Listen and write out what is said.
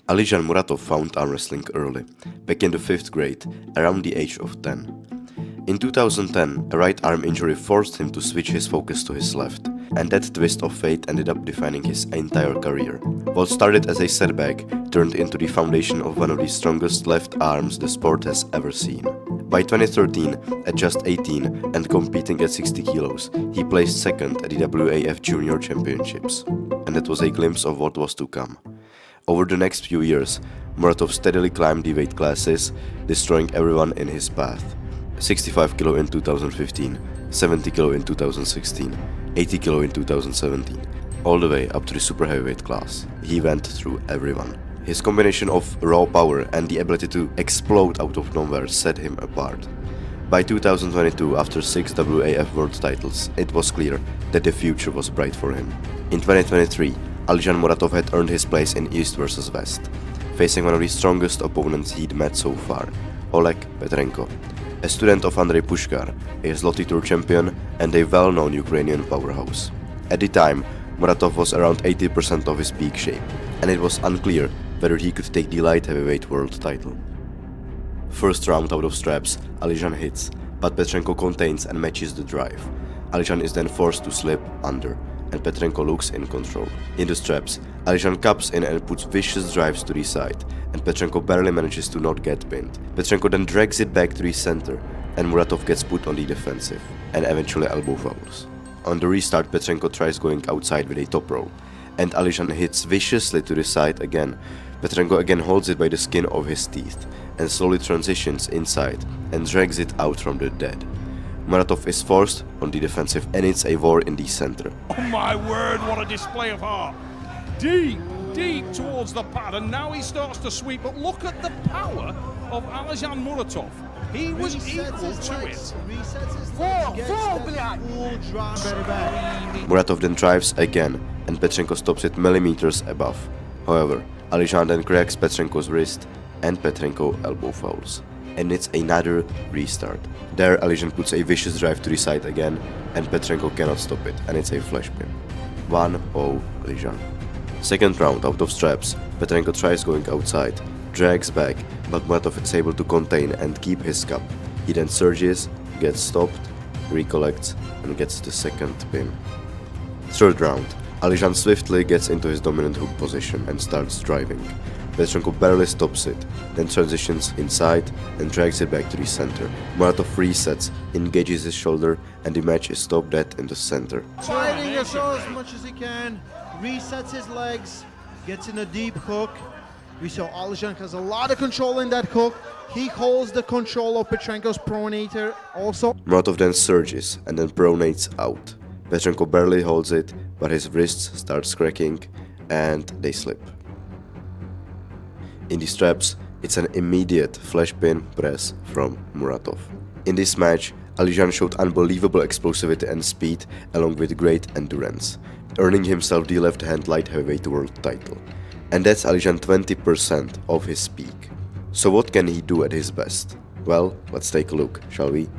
Alizhan Muratov found arm wrestling early, back in the 5th grade, around the age of 10. In 2010, a right arm injury forced him to switch his focus to his left, and that twist of fate ended up defining his entire career. What started as a setback turned into the foundation of one of the strongest left arms the sport has ever seen. By 2013, at just 18 and competing at 60 kilos, he placed second at the WAF Junior Championships, and that was a glimpse of what was to come. Over the next few years, Muratov steadily climbed the weight classes, destroying everyone in his path. 65 kg in 2015, 70 kg in 2016, 80 kg in 2017, all the way up to the super heavyweight class. He went through everyone. His combination of raw power and the ability to explode out of nowhere set him apart. By 2022, after 6 WAF world titles, it was clear that the future was bright for him. In 2023, Alizhan Muratov had earned his place in East vs West, facing one of the strongest opponents he'd met so far, Oleg Petrenko, a student of Andrei Pushkar, a Zloty Tour champion and a well-known Ukrainian powerhouse. At the time, Muratov was around 80% of his peak shape, and it was unclear whether he could take the light heavyweight world title. First round out of straps, Alizhan hits, but Petrenko contains and matches the drive. Alizhan is then forced to slip under, and Petrenko looks in control. In the straps, Alizhan cups in and puts vicious drives to the side, and Petrenko barely manages to not get pinned. Petrenko then drags it back to the center, and Muratov gets put on the defensive, and eventually elbow fouls. On the restart, Petrenko tries going outside with a top roll, and Alizhan hits viciously to the side again. Petrenko again holds it by the skin of his teeth, and slowly transitions inside, and drags it out from the dead. Muratov is forced on the defensive, and it's a war in the center. Oh my word, what a display of heart. Deep towards the pad, and now he starts to sweep, but look at the power of Alizhan Muratov. He was equal to it. Muratov then drives again, and Petrenko stops it millimeters above. However, Alizhan then cracks Petrenko's wrist, and Petrenko elbow fouls. And it's another restart. There, Alizhan puts a vicious drive to the side again, and Petrenko cannot stop it, and it's a flash pin. 1-0 Alizhan. Second round out of straps, Petrenko tries going outside, drags back, but Muratov is able to contain and keep his cup. He then surges, gets stopped, recollects, and gets the second pin. Third round, Alizhan swiftly gets into his dominant hook position and starts driving. Petrenko barely stops it, then transitions inside and drags it back to the center. Muratov resets, engages his shoulder, and the match is stopped dead in the center. Fighting as much as he can, resets his legs, gets in a deep hook. We saw Alizhan has a lot of control in that hook. He holds the control of Petrenko's pronator also. Muratov then surges and then pronates out. Petrenko barely holds it, but his wrists starts cracking and they slip. In the straps, it's an immediate flash pin press from Muratov. In this match, Alizhan showed unbelievable explosivity and speed along with great endurance, earning himself the left-hand light heavyweight world title. And that's Alizhan 20% of his peak. So what can he do at his best? Well, let's take a look, shall we?